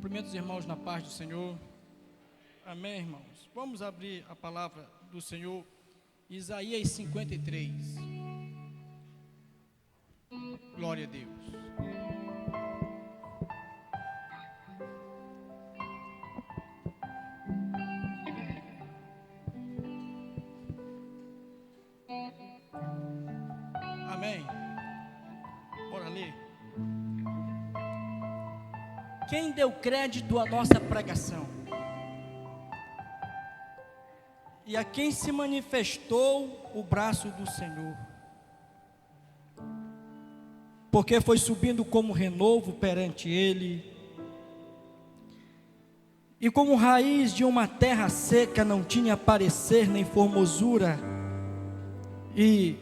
Cumprimento os irmãos na paz do Senhor. Amém, irmãos? Vamos abrir a palavra do Senhor, Isaías 53. Glória a Deus. Amém. Bora ler. Quem deu crédito à nossa pregação? E a quem se manifestou o braço do Senhor? Porque foi subindo como renovo perante ele, e como raiz de uma terra seca não tinha parecer nem formosura, e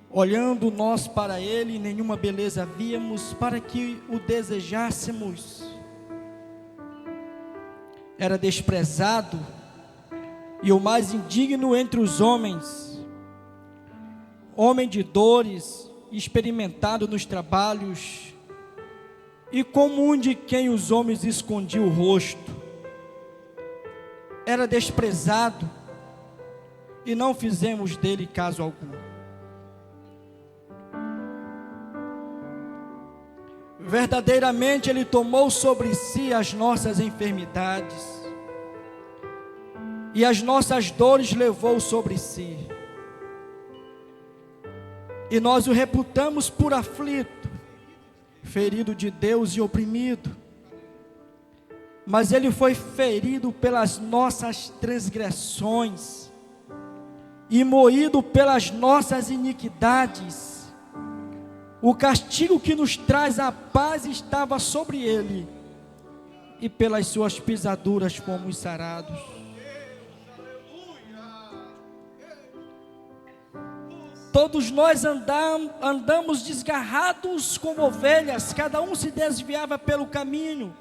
olhando nós para ele, nenhuma beleza víamos para que o desejássemos. Era desprezado e o mais indigno entre os homens, homem de dores, experimentado nos trabalhos, e como um de quem os homens escondiam o rosto. Era desprezado e não fizemos dele caso algum. Verdadeiramente ele tomou sobre si as nossas enfermidades, e as nossas dores levou sobre si, e nós o reputamos por aflito, ferido de Deus e oprimido. Mas ele foi ferido pelas nossas transgressões e moído pelas nossas iniquidades. O castigo que nos traz a paz estava sobre ele, e pelas suas pisaduras fomos sarados. Todos nós andamos desgarrados como ovelhas, cada um se desviava pelo caminho,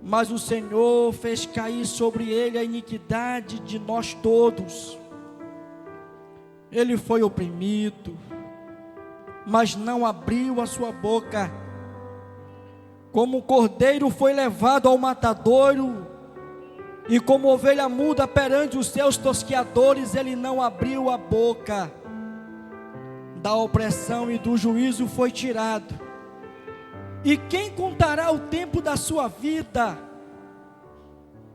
mas o Senhor fez cair sobre ele a iniquidade de nós todos. Ele foi oprimido, mas não abriu a sua boca. Como um cordeiro foi levado ao matadouro, e como ovelha muda perante os seus tosqueadores, ele não abriu a boca. Da opressão e do juízo foi tirado. E quem contará o tempo da sua vida?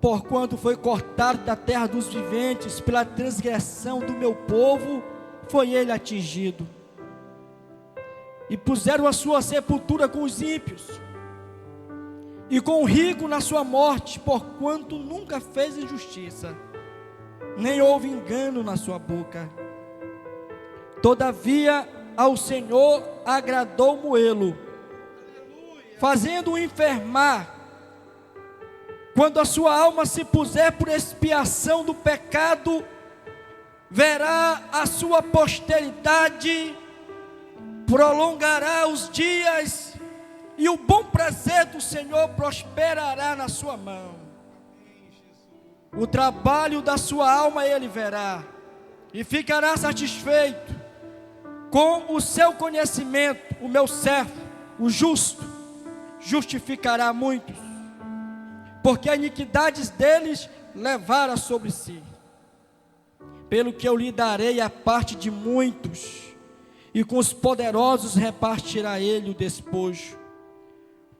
Porquanto foi cortado da terra dos viventes, pela transgressão do meu povo foi ele atingido. E puseram a sua sepultura com os ímpios, e com o rico na sua morte, porquanto nunca fez injustiça, nem houve engano na sua boca. Todavia ao Senhor agradou moê-lo, fazendo-o enfermar. Quando a sua alma se puser por expiação do pecado, verá a sua posteridade, prolongará os dias, e o bom prazer do Senhor prosperará na sua mão. O trabalho da sua alma ele verá, e ficará satisfeito. Com o seu conhecimento, o meu servo, o justo, justificará muitos, porque as iniquidades deles levará sobre si. Pelo que eu lhe darei a parte de muitos, e com os poderosos repartirá ele o despojo,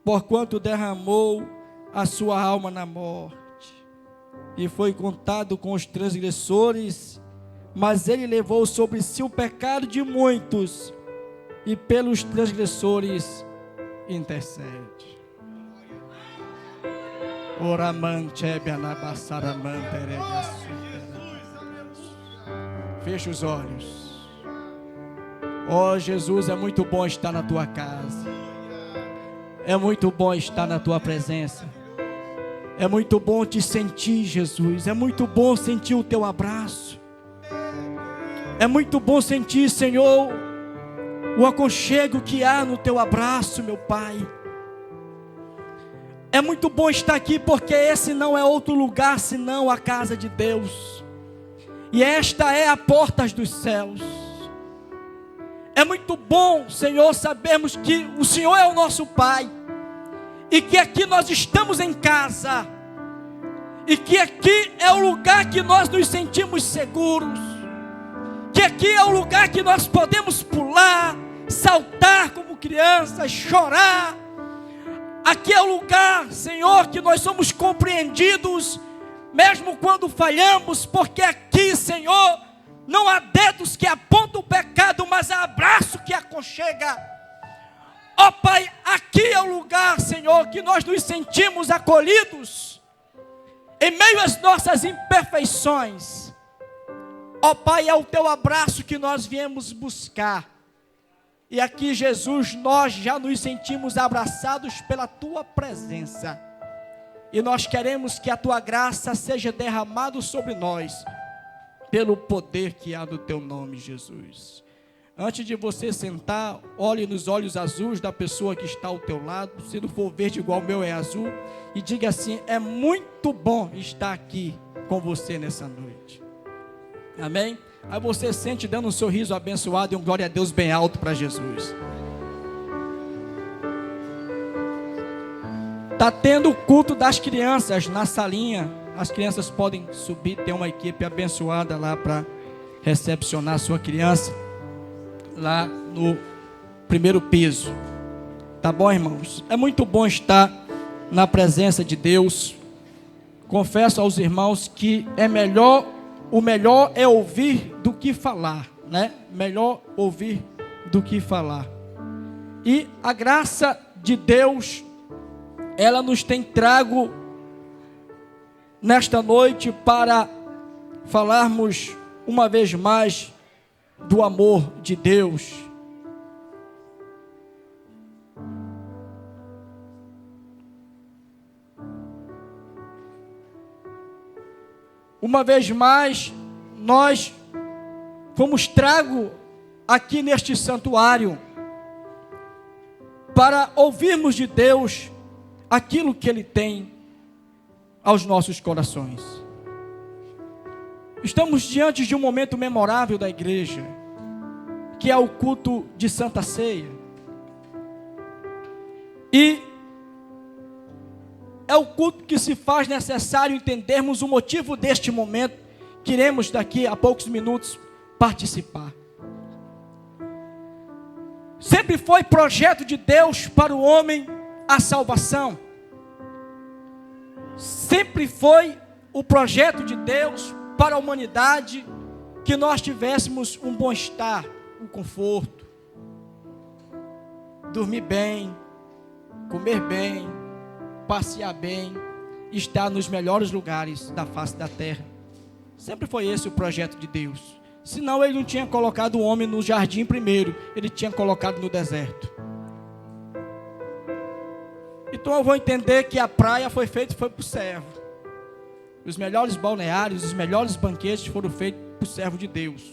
porquanto derramou a sua alma na morte, e foi contado com os transgressores, mas ele levou sobre si o pecado de muitos, e pelos transgressores intercede. Fecha os olhos. Oh Jesus, é muito bom estar na tua casa, é muito bom estar na tua presença, é muito bom te sentir, Jesus, é muito bom sentir o teu abraço, é muito bom sentir, Senhor, o aconchego que há no teu abraço, meu Pai. É muito bom estar aqui, porque esse não é outro lugar senão a casa de Deus, e esta é a porta dos céus. É muito bom, Senhor, sabermos que o Senhor é o nosso Pai, e que aqui nós estamos em casa, e que aqui é o lugar que nós nos sentimos seguros, que aqui é o lugar que nós podemos pular, saltar como crianças, chorar. Aqui é o lugar, Senhor, que nós somos compreendidos, mesmo quando falhamos, porque aqui, Senhor, não há dedos que apontam o pecado, mas há abraço que aconchega. Ó Pai, aqui é o lugar, Senhor, que nós nos sentimos acolhidos, em meio às nossas imperfeições. Ó Pai, é o Teu abraço que nós viemos buscar. E aqui, Jesus, nós já nos sentimos abraçados pela Tua presença. E nós queremos que a Tua graça seja derramada sobre nós, pelo poder que há no Teu nome, Jesus. Antes de você sentar, olhe nos olhos azuis da pessoa que está ao teu lado. Se não for verde igual o meu é azul, e diga assim: é muito bom estar aqui com você nessa noite. Amém? Aí você sente dando um sorriso abençoado e um glória a Deus bem alto para Jesus. Está tendo o culto das crianças na salinha. As crianças podem subir, tem uma equipe abençoada lá para recepcionar a sua criança, lá no primeiro piso. Tá bom, irmãos? É muito bom estar na presença de Deus. Confesso aos irmãos que o melhor é ouvir do que falar, né? Melhor ouvir do que falar. E a graça de Deus, ela nos tem trago nesta noite para falarmos uma vez mais do amor de Deus. Uma vez mais, nós fomos trago aqui neste santuário para ouvirmos de Deus aquilo que Ele tem aos nossos corações. Estamos diante de um momento memorável da igreja, que é o culto de Santa Ceia. E é o culto que se faz necessário entendermos o motivo deste momento, que iremos daqui a poucos minutos participar. Sempre foi projeto de Deus para o homem a salvação. Sempre foi o projeto de Deus para a humanidade que nós tivéssemos um bom-estar, um conforto, dormir bem, comer bem, passear bem, estar nos melhores lugares da face da terra. Sempre foi esse o projeto de Deus. Senão Ele não tinha colocado o homem no jardim primeiro, Ele tinha colocado no deserto. Então eu vou entender que a praia foi feita para o servo. Os melhores balneários, os melhores banquetes foram feitos para o servo de Deus.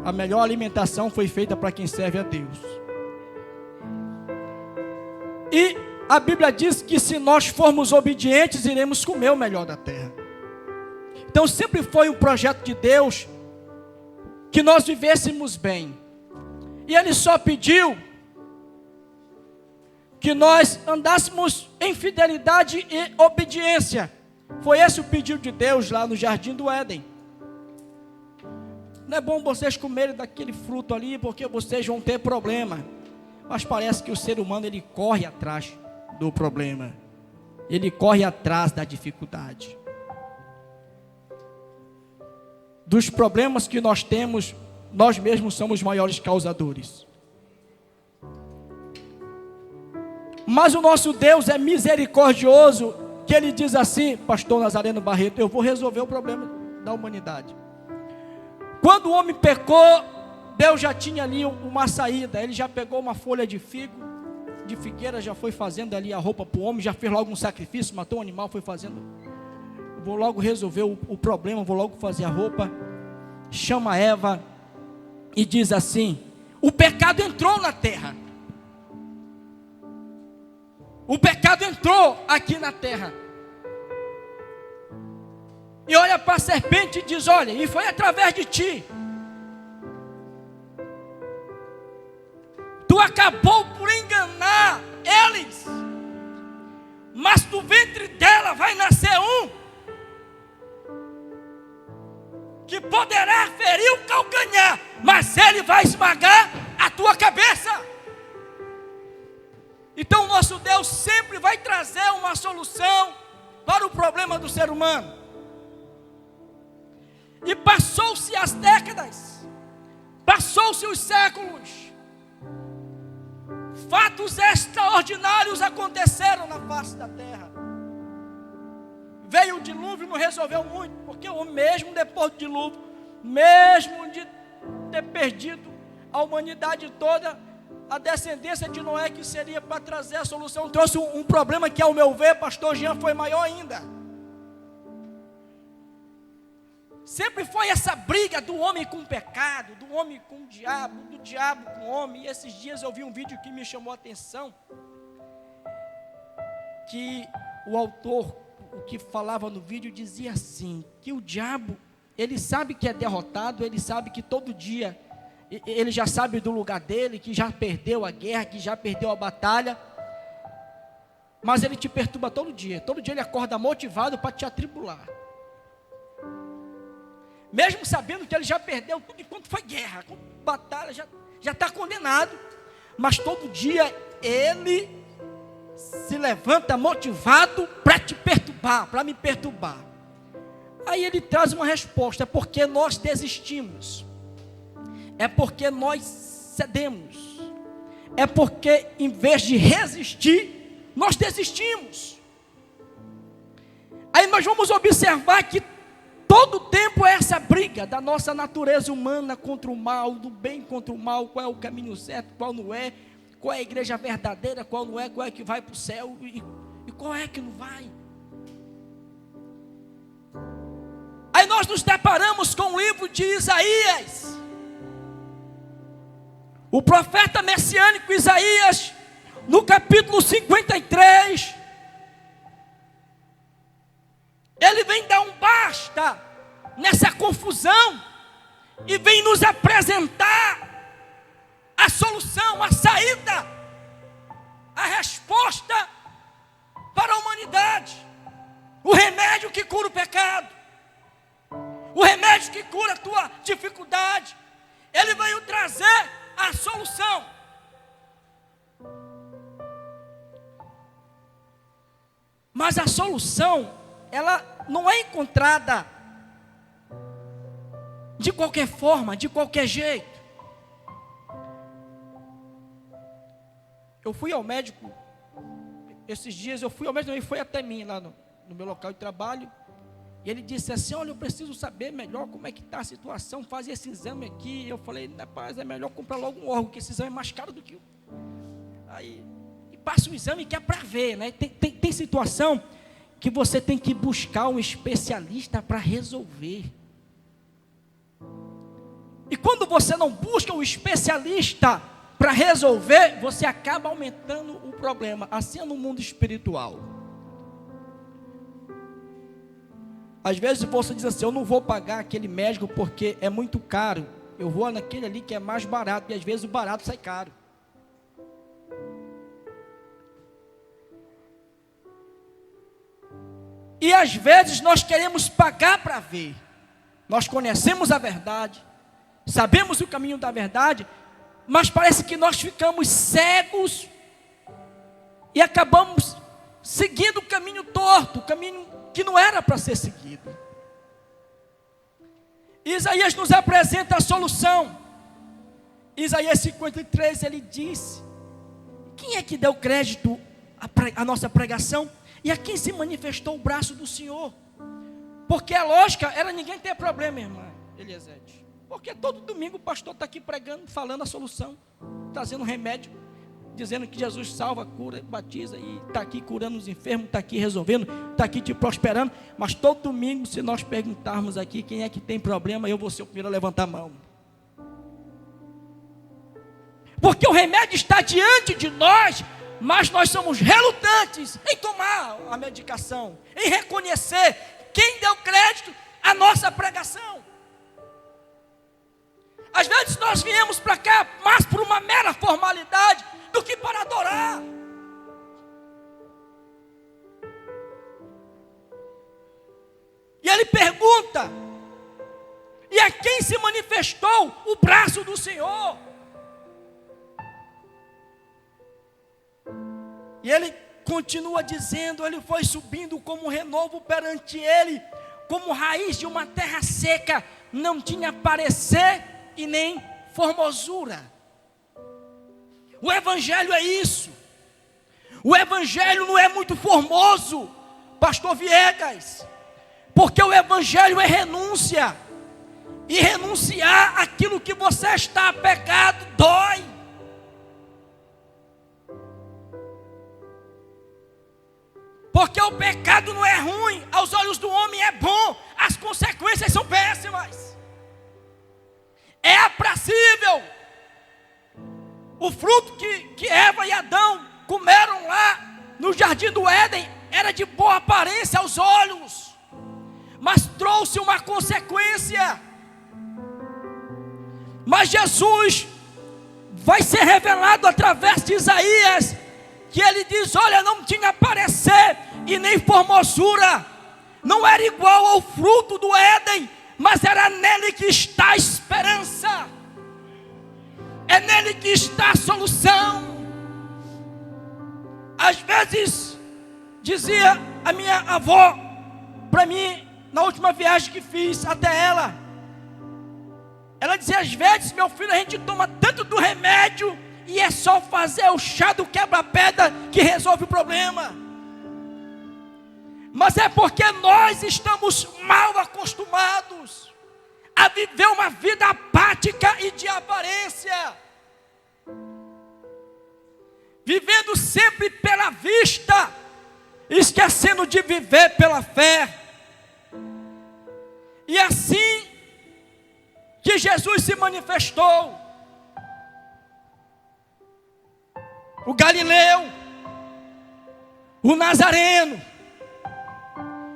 A melhor alimentação foi feita para quem serve a Deus. E a Bíblia diz que se nós formos obedientes, iremos comer o melhor da terra. Então sempre foi um projeto de Deus que nós vivêssemos bem. E Ele só pediu que nós andássemos em fidelidade e obediência. Foi esse o pedido de Deus lá no Jardim do Éden. Não é bom vocês comerem daquele fruto ali, porque vocês vão ter problema. Mas parece que o ser humano, ele corre atrás do problema. Ele corre atrás da dificuldade. Dos problemas que nós temos, nós mesmos somos os maiores causadores. Mas o nosso Deus é misericordioso, que Ele diz assim, pastor Nazareno Barreto: eu vou resolver o problema da humanidade. Quando o homem pecou, Deus já tinha ali uma saída. Ele já pegou uma folha de figo, de figueira, já foi fazendo ali a roupa para o homem, já fez logo um sacrifício, matou um animal, foi fazendo. Vou logo resolver o problema, vou logo fazer a roupa. Chama Eva e diz assim: o pecado entrou na terra. O pecado entrou aqui na terra. E olha para a serpente e diz: olha, e foi através de ti. Tu acabou por enganar eles. mas do ventre dela vai nascer um que poderá ferir o calcanhar, mas ele vai esmagar a tua cabeça. Então nosso Deus sempre vai trazer uma solução para o problema do ser humano. E passou-se as décadas, passou-se os séculos, fatos extraordinários aconteceram na face da terra. Veio o dilúvio, não resolveu muito, porque o mesmo depois do dilúvio, mesmo de ter perdido a humanidade toda, a descendência de Noé, que seria para trazer a solução, trouxe um problema que, ao meu ver, pastor Jean, foi maior ainda. Sempre foi essa briga do homem com o pecado, do homem com o diabo, do diabo com o homem. E esses dias eu vi um vídeo que me chamou a atenção, que o autor, o que falava no vídeo, dizia assim, que o diabo, ele sabe que é derrotado, ele sabe que todo dia, ele já sabe do lugar dele, que já perdeu a guerra, que já perdeu a batalha, mas ele te perturba todo dia ele acorda motivado para te atribular, mesmo sabendo que ele já perdeu tudo enquanto foi guerra, batalha, já está condenado, mas todo dia ele se levanta motivado para te perturbar, para me perturbar. Aí ele traz uma resposta: é porque nós desistimos, é porque nós cedemos, é porque em vez de resistir, nós desistimos. Aí nós vamos observar que todo o tempo é essa briga da nossa natureza humana contra o mal, do bem contra o mal, qual é o caminho certo, qual não é, qual é a igreja verdadeira, qual não é, qual é que vai para o céu e qual é que não vai. Aí nós nos deparamos com o livro de Isaías, o profeta messiânico Isaías, no capítulo 53, ele vem dar um basta nessa confusão e vem nos apresentar a solução, a saída, a resposta para a humanidade, o remédio que cura o pecado, o remédio que cura a tua dificuldade. Ele veio trazer a solução. Mas a solução, ela não é encontrada de qualquer forma, de qualquer jeito. Eu fui ao médico, esses dias eu fui ao médico, ele foi até mim lá no meu local de trabalho, e ele disse assim: olha, eu preciso saber melhor como é que está a situação, fazer esse exame aqui. Eu falei: rapaz, é melhor comprar logo um órgão, que esse exame é mais caro do que o... Aí, e passa o exame que é para ver, né? Tem situação que você tem que buscar um especialista para resolver. E quando você não busca um especialista para resolver, você acaba aumentando o problema. Assim é no mundo espiritual. Às vezes você diz assim: eu não vou pagar aquele médico porque é muito caro, eu vou naquele ali que é mais barato, e às vezes o barato sai caro. E às vezes nós queremos pagar para ver. Nós conhecemos a verdade, sabemos o caminho da verdade, mas parece que nós ficamos cegos e acabamos seguindo o caminho torto, o caminho que não era para ser seguido. Isaías nos apresenta a solução. Isaías 53, ele diz: quem é que deu crédito à nossa pregação? E a quem se manifestou o braço do Senhor? Porque a lógica era ninguém ter problema, irmã Eliasete. Porque todo domingo o pastor está aqui pregando, falando a solução, trazendo remédio, dizendo que Jesus salva, cura, batiza, e está aqui curando os enfermos, está aqui resolvendo, está aqui te prosperando. Mas todo domingo, se nós perguntarmos aqui quem é que tem problema, eu vou ser o primeiro a levantar a mão. Porque o remédio está diante de nós, mas nós somos relutantes em tomar a medicação, em reconhecer quem deu crédito à nossa pregação. Às vezes nós viemos para cá mais por uma mera formalidade do que para adorar. ele pergunta: e a quem se manifestou o braço do Senhor? E ele continua dizendo: ele foi subindo como renovo perante ele, como raiz de uma terra seca, não tinha parecer e nem formosura. O evangelho é isso. O evangelho não é muito formoso, pastor Viegas, porque o evangelho é renúncia. E renunciar aquilo que você está apegado dói. Porque o pecado não é ruim, aos olhos do homem é bom, as consequências são péssimas. É aprazível. O fruto que Eva e Adão comeram lá no jardim do Éden era de boa aparência aos olhos, mas trouxe uma consequência. Mas Jesus vai ser revelado através de Isaías, que ele diz: olha, não tinha parecer e nem formosura, não era igual ao fruto do Éden, mas era nele que está a esperança, é nele que está a solução. Às vezes, dizia a minha avó para mim, na última viagem que fiz até ela dizia: às vezes, meu filho, a gente toma tanto do remédio e é só fazer o chá do quebra-pedra que resolve o problema. Mas é porque nós estamos mal acostumados a viver uma vida apática e de aparência, vivendo sempre pela vista, esquecendo de viver pela fé. E assim que Jesus se manifestou, o Galileu, o Nazareno,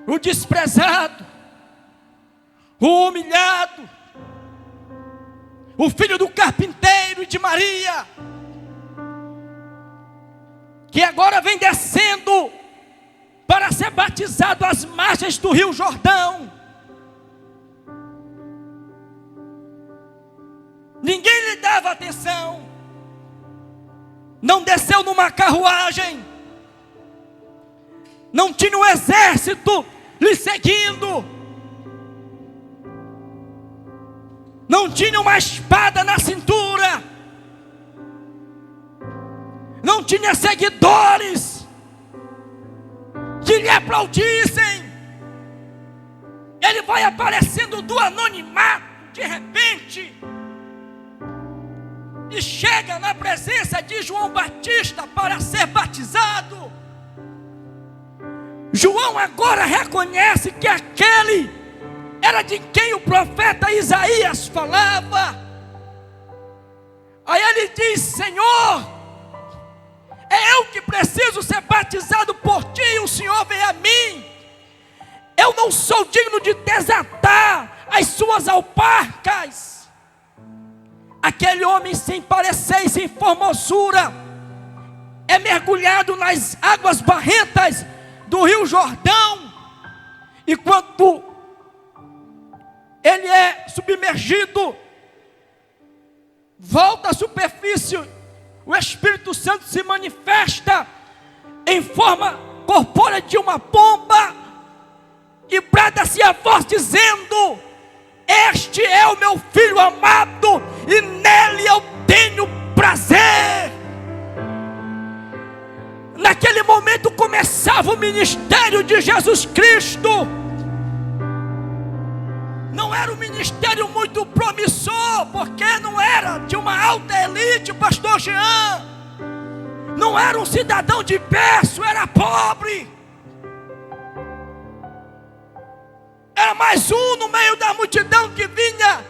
o desprezado, o humilhado, o filho do carpinteiro e de Maria, que agora vem descendo para ser batizado às margens do Rio Jordão. Ninguém lhe dava atenção, não desceu numa carruagem, não tinha um exército lhe seguindo, não tinha uma espada na cintura, não tinha seguidores que lhe aplaudissem. Ele vai aparecendo do anonimato de repente e chega na presença de João Batista para ser batizado. João agora reconhece que aquele era de quem o profeta Isaías falava. Aí ele diz: Senhor, é eu que preciso ser batizado por ti, e o Senhor vem a mim. Eu não sou digno de desatar as suas alparcas. Aquele homem sem parecer e sem formosura é mergulhado nas águas barrentas do Rio Jordão, e quando ele é submergido, volta à superfície, o Espírito Santo se manifesta em forma corpórea de uma pomba, e brada-se a voz dizendo: este é o meu filho amado, e nele eu tenho prazer. Naquele momento começava o ministério de Jesus Cristo. Não era um ministério muito promissor, porque não era de uma alta elite, pastor Jean. Não era um cidadão de berço, era pobre. Era mais um no meio da multidão que vinha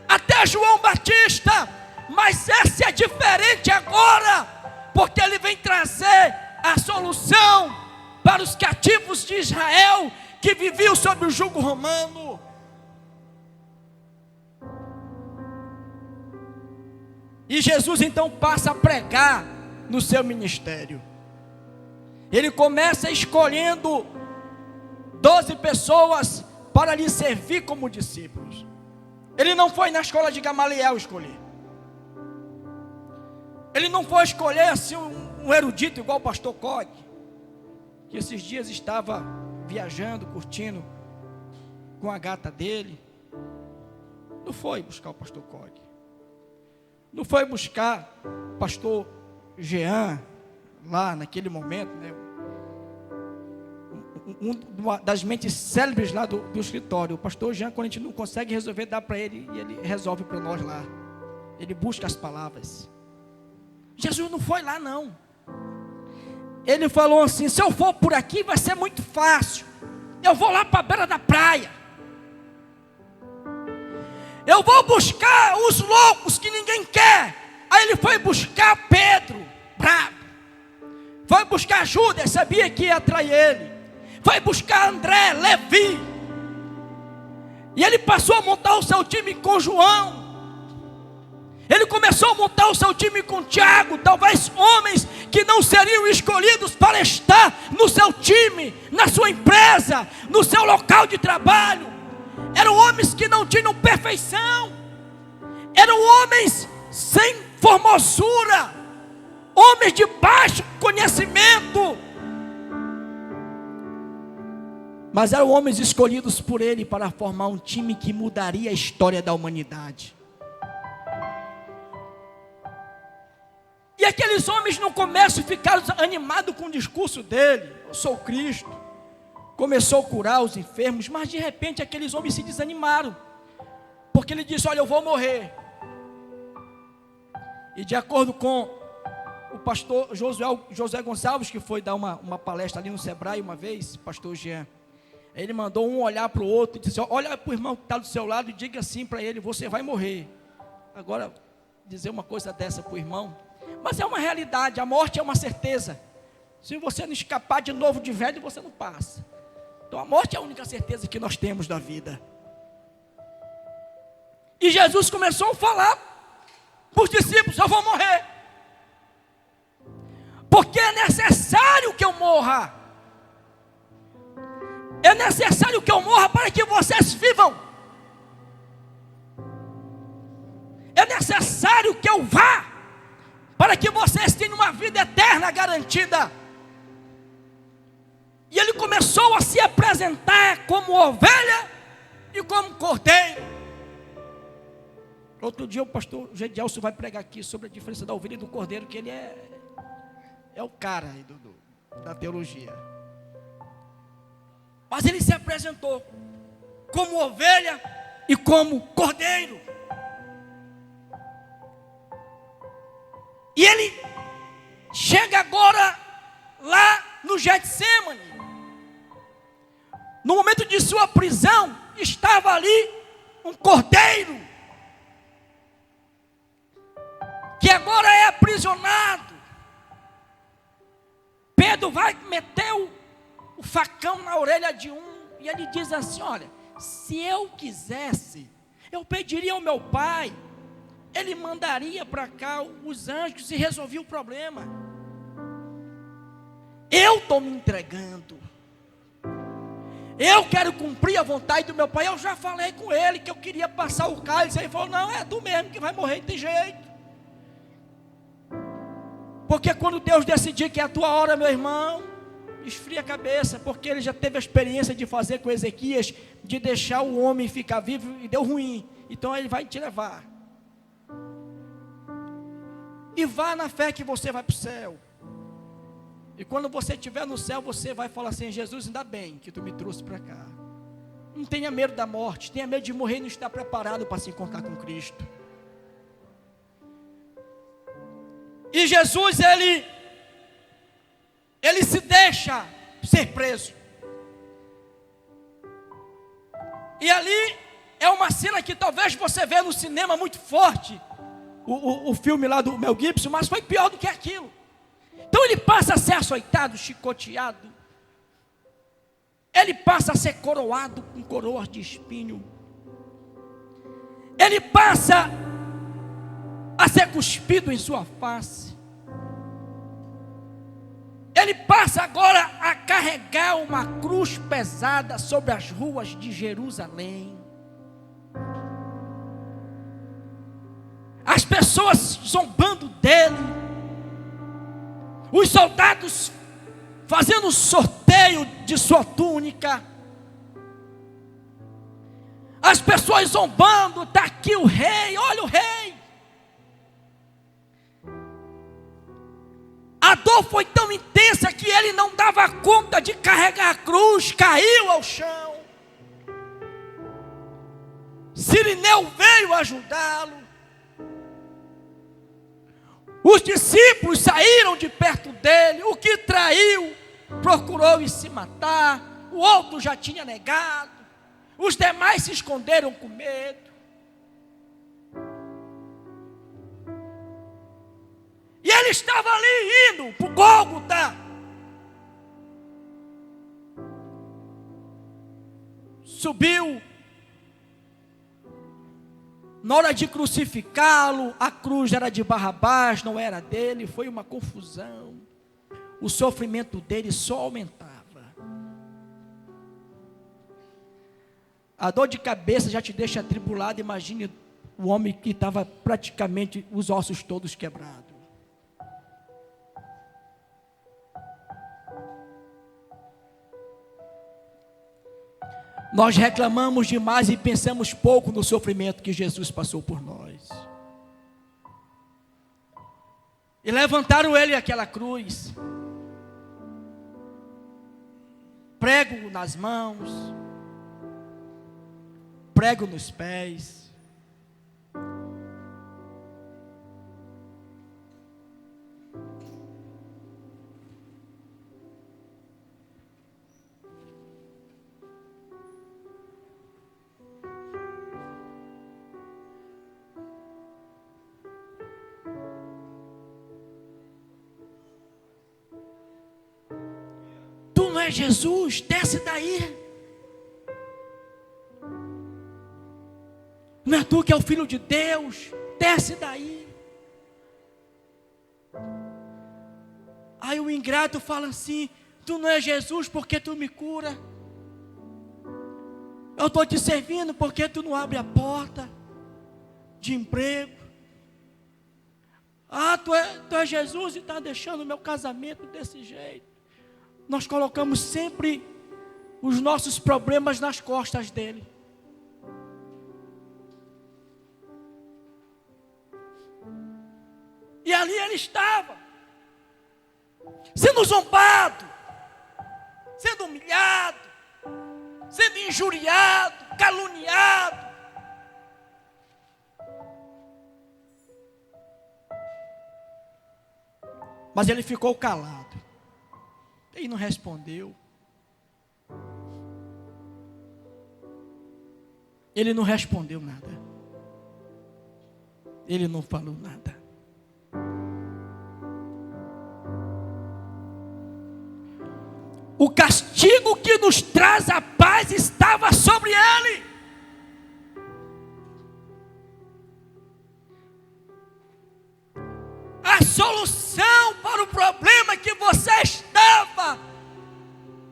até João Batista. Mas esse é diferente agora, porque ele vem trazer a solução para os cativos de Israel que viviam sob o jugo romano. E Jesus então passa a pregar no seu ministério. Ele começa escolhendo 12 pessoas para lhe servir como discípulos. Ele não foi na escola de Gamaliel escolher. Ele não foi escolher assim um erudito igual o pastor Cog, que esses dias estava viajando, curtindo com a gata dele. Não foi buscar o pastor Cog. Não foi buscar o pastor Jean, lá naquele momento, né? Uma das mentes célebres lá do escritório. O pastor Jean, quando a gente não consegue resolver, dá para ele e ele resolve para nós lá. Ele busca as palavras. Jesus não foi lá não. Ele falou assim: se eu for por aqui vai ser muito fácil. Eu vou lá para a beira da praia. Eu vou buscar os loucos que ninguém quer. Aí ele foi buscar Pedro, bravo. Foi buscar Judas, sabia que ia atrair ele. Foi buscar André, Levi. E ele passou a montar o seu time com João. Ele começou a montar o seu time com Tiago. Talvez homens que não seriam escolhidos para estar no seu time, na sua empresa, no seu local de trabalho. Eram homens que não tinham perfeição. Eram homens sem formosura. Homens de baixo conhecimento. Mas eram homens escolhidos por ele para formar um time que mudaria a história da humanidade. E aqueles homens no começo ficaram animados com o discurso dele. Eu sou Cristo. Começou a curar os enfermos, mas de repente aqueles homens se desanimaram. Porque ele disse: olha, eu vou morrer. E de acordo com o pastor José Gonçalves, que foi dar uma palestra ali no Sebrae uma vez, pastor Jean, ele mandou um olhar para o outro e disse: olha para o irmão que está do seu lado e diga assim para ele: você vai morrer. Agora, dizer uma coisa dessa para o irmão, mas é uma realidade, a morte é uma certeza. Se você não escapar de novo de velho, você não passa. Então a morte é a única certeza que nós temos da vida. E Jesus começou a falar para os discípulos: eu vou morrer, porque é necessário que eu morra. É necessário que eu morra para que vocês vivam. É necessário que eu vá para que vocês tenham uma vida eterna garantida. E ele começou a se apresentar como ovelha e como cordeiro. Outro dia o pastor Gedielso vai pregar aqui sobre a diferença da ovelha e do cordeiro, que ele é o cara aí da teologia. Mas ele se apresentou como ovelha e como cordeiro. E ele chega agora lá no Getsemane. No momento de sua prisão, estava ali um cordeiro, que agora é aprisionado. Pedro vai meter o facão na orelha de um, e ele diz assim: olha, se eu quisesse, eu pediria ao meu pai, ele mandaria para cá os anjos e resolvia o problema. Eu estou me entregando, eu quero cumprir a vontade do meu pai. Eu já falei com ele que eu queria passar o cálice. Ele falou: não, é tu mesmo que vai morrer, não tem jeito. Porque quando Deus decidir que é a tua hora, meu irmão, esfria a cabeça, porque ele já teve a experiência de fazer com Ezequias, de deixar o homem ficar vivo e deu ruim. Então ele vai te levar. E vá na fé que você vai para o céu. E quando você estiver no céu, você vai falar assim: Jesus, ainda bem que tu me trouxe para cá. Não tenha medo da morte, tenha medo de morrer e não estar preparado para se encontrar com Cristo. E Jesus, ele se deixa ser preso. E ali é uma cena que talvez você vê no cinema muito forte, o filme lá do Mel Gibson, mas foi pior do que aquilo. Então ele passa a ser açoitado, chicoteado. Ele passa a ser coroado com coroas de espinho. Ele passa a ser cuspido em sua face. Ele passa agora a carregar uma cruz pesada sobre as ruas de Jerusalém. As pessoas zombando dele, os soldados fazendo sorteio de sua túnica, as pessoas zombando, está aqui o rei, olha o rei. A dor foi tão intensa que ele não dava conta de carregar a cruz, caiu ao chão. Cirineu veio ajudá-lo. Os discípulos saíram de perto dele. O que traiu procurou ir se matar. O outro já tinha negado. Os demais se esconderam com medo. E ele estava ali indo para o Gólgota. Subiu. Na hora de crucificá-lo, a cruz era de Barrabás, não era dele. Foi uma confusão. O sofrimento dele só aumentava. A dor de cabeça já te deixa atribulado. Imagine o homem que estava praticamente os ossos todos quebrados. Nós reclamamos demais e pensamos pouco no sofrimento que Jesus passou por nós. E levantaram ele àquela cruz. Prego nas mãos. Prego nos pés. Tu não é Jesus, desce daí. Não é tu que é o Filho de Deus, desce daí. Aí o ingrato fala assim: tu não é Jesus porque tu me cura. Eu estou te servindo porque tu não abre a porta de emprego. Ah, tu é Jesus e está deixando o meu casamento desse jeito. Nós colocamos sempre os nossos problemas nas costas dele. E ali ele estava, sendo zombado, sendo humilhado, sendo injuriado, caluniado. Mas ele ficou calado. Ele não respondeu. Ele não respondeu nada. Ele não falou nada. O castigo que nos traz a paz estava sobre ele. A solução para o problema que você estava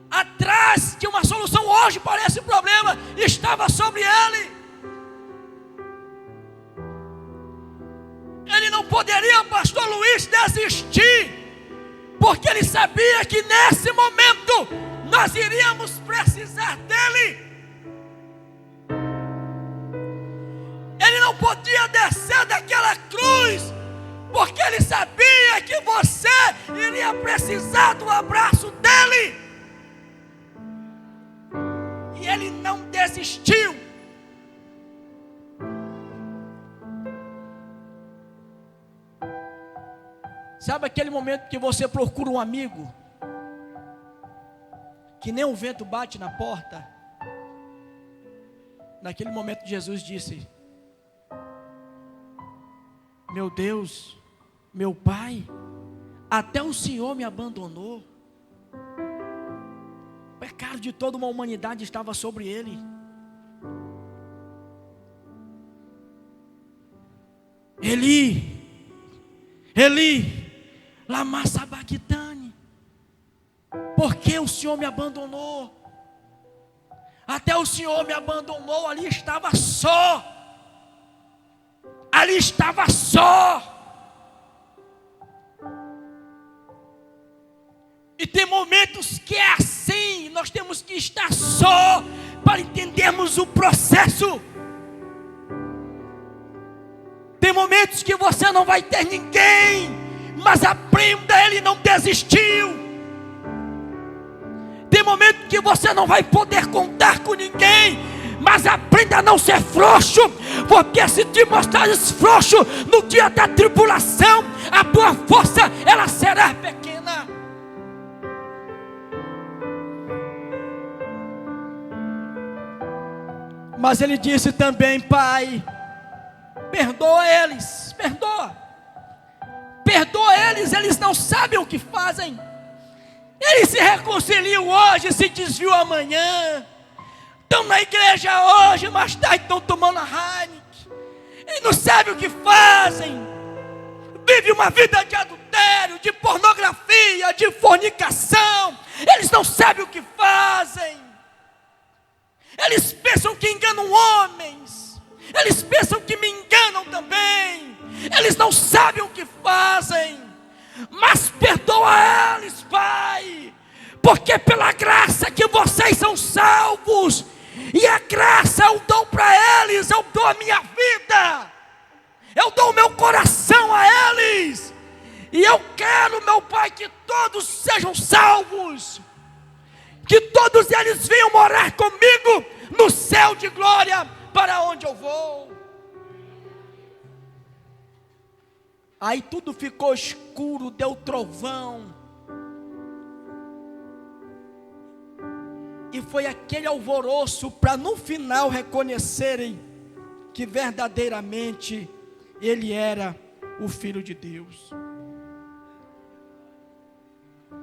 atrás de uma solução hoje para esse problema estava sobre ele. Ele não poderia, pastor Luiz, desistir, porque ele sabia que nesse momento nós iríamos precisar dele. Ele não podia descer daquela cruz, porque ele sabia que você iria precisar do abraço dele. E ele não desistiu. Sabe aquele momento que você procura um amigo, que nem o vento bate na porta? Naquele momento Jesus disse: meu Deus, meu Pai, até o Senhor me abandonou. O pecado de toda uma humanidade estava sobre ele. Eli, lama sabachthani. porque o Senhor me abandonou. Até o Senhor me abandonou, ali estava só. Ali estava só. E tem momentos que é assim, nós temos que estar só para entendermos o processo. Tem momentos que você não vai ter ninguém, mas aprenda, ele não desistiu. Tem momentos que você não vai poder contar com ninguém, mas aprenda a não ser frouxo, porque se te mostrares frouxo no dia da tribulação, a tua força ela será pequena. Mas ele disse também: Pai, perdoa eles, perdoa eles não sabem o que fazem. Eles se reconciliam hoje, se desviam amanhã, estão na igreja hoje, mas estão tomando a Heineken, eles não sabem o que fazem, vivem uma vida de adultério, de pornografia, de fornicação, eles não sabem o que fazem, eles pensam que enganam homens, eles pensam que me enganam também, eles não sabem o que fazem. Mas perdoa eles, Pai, porque pela graça que vocês são salvos, e a graça eu dou para eles, eu dou a minha vida, eu dou o meu coração a eles, e eu quero, meu Pai, que todos sejam salvos, que todos eles venham morar comigo no céu de glória, para onde eu vou. Aí tudo ficou escuro, deu trovão. E foi aquele alvoroço para no final reconhecerem que verdadeiramente ele era o Filho de Deus.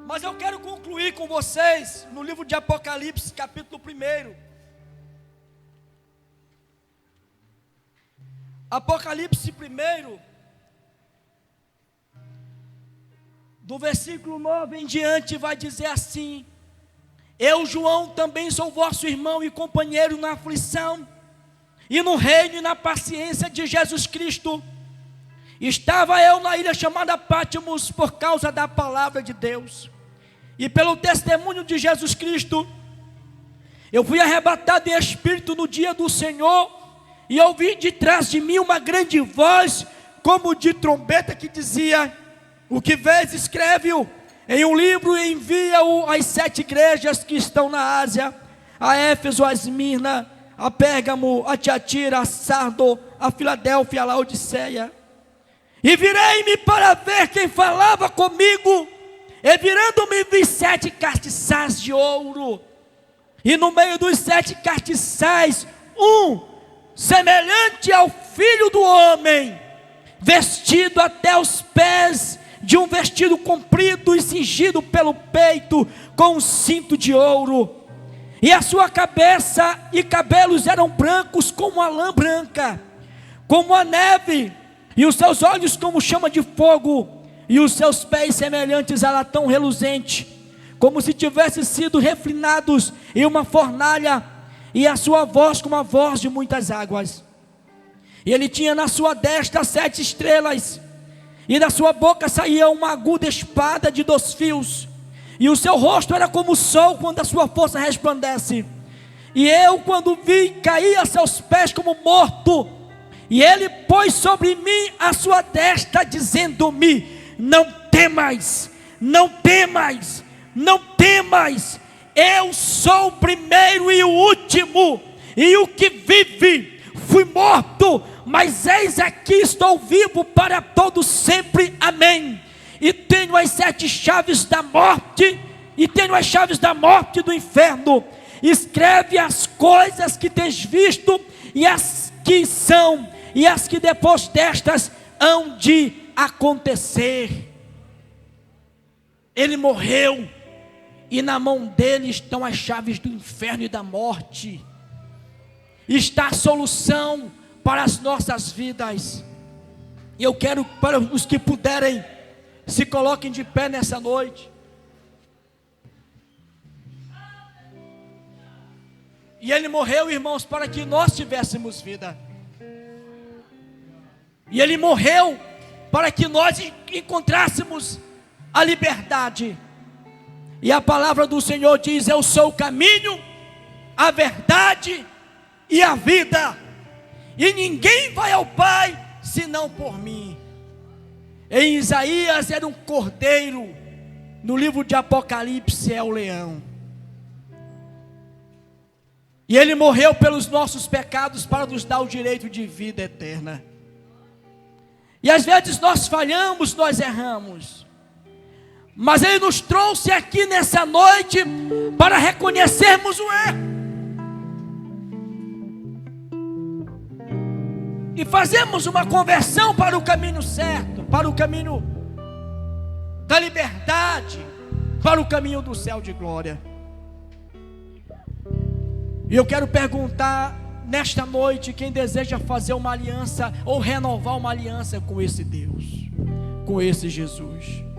Mas eu quero concluir com vocês no livro de Apocalipse, capítulo 1. Apocalipse 1. Do versículo 9 em diante vai dizer assim: Eu, João, também sou vosso irmão e companheiro na aflição, e no reino e na paciência de Jesus Cristo. Estava eu na ilha chamada Pátimos por causa da palavra de Deus, e pelo testemunho de Jesus Cristo. Eu fui arrebatado em espírito no dia do Senhor, e ouvi de trás de mim uma grande voz, como de trombeta, que dizia: O que vês, escreve-o em um livro e envia-o às 7 igrejas que estão na Ásia: a Éfeso, a Esmirna, a Pérgamo, a Tiatira, a Sardo, a Filadélfia, a Laodiceia. E virei-me para ver quem falava comigo, e virando-me vi 7 castiçais de ouro, e no meio dos 7 castiçais, semelhante ao Filho do Homem, vestido até os pés de um vestido comprido e cingido pelo peito com um cinto de ouro, e a sua cabeça e cabelos eram brancos como a lã branca, como a neve, e os seus olhos como chama de fogo, e os seus pés semelhantes a latão reluzente, como se tivessem sido refinados em uma fornalha, e a sua voz como a voz de muitas águas. E ele tinha na sua destra 7 estrelas, e da sua boca saía uma aguda espada de 2 fios, e o seu rosto era como o sol quando a sua força resplandece. E eu, quando vi, caí a seus pés como morto, e ele pôs sobre mim a sua destra, dizendo-me: Não temas, não temas, não temas, eu sou o primeiro e o último, e o que vive. Fui morto, mas eis aqui estou vivo para todo sempre, amém. E tenho as 7 chaves da morte, e tenho as chaves da morte e do inferno. Escreve as coisas que tens visto, e as que são, e as que depois destas hão de acontecer. Ele morreu, e na mão dele estão as chaves do inferno e da morte. Está a solução para as nossas vidas. E eu quero, para os que puderem, se coloquem de pé nessa noite. E Ele morreu, irmãos, para que nós tivéssemos vida. E Ele morreu para que nós encontrássemos a liberdade. E a palavra do Senhor diz: eu sou o caminho, a verdade e a vida, e ninguém vai ao Pai senão por mim. Em Isaías era um cordeiro, no livro de Apocalipse é o leão. E Ele morreu pelos nossos pecados para nos dar o direito de vida eterna. E às vezes nós falhamos, nós erramos, mas Ele nos trouxe aqui nessa noite para reconhecermos o erro e fazermos uma conversão para o caminho certo, para o caminho da liberdade, para o caminho do céu de glória. E eu quero perguntar nesta noite quem deseja fazer uma aliança ou renovar uma aliança com esse Deus, com esse Jesus.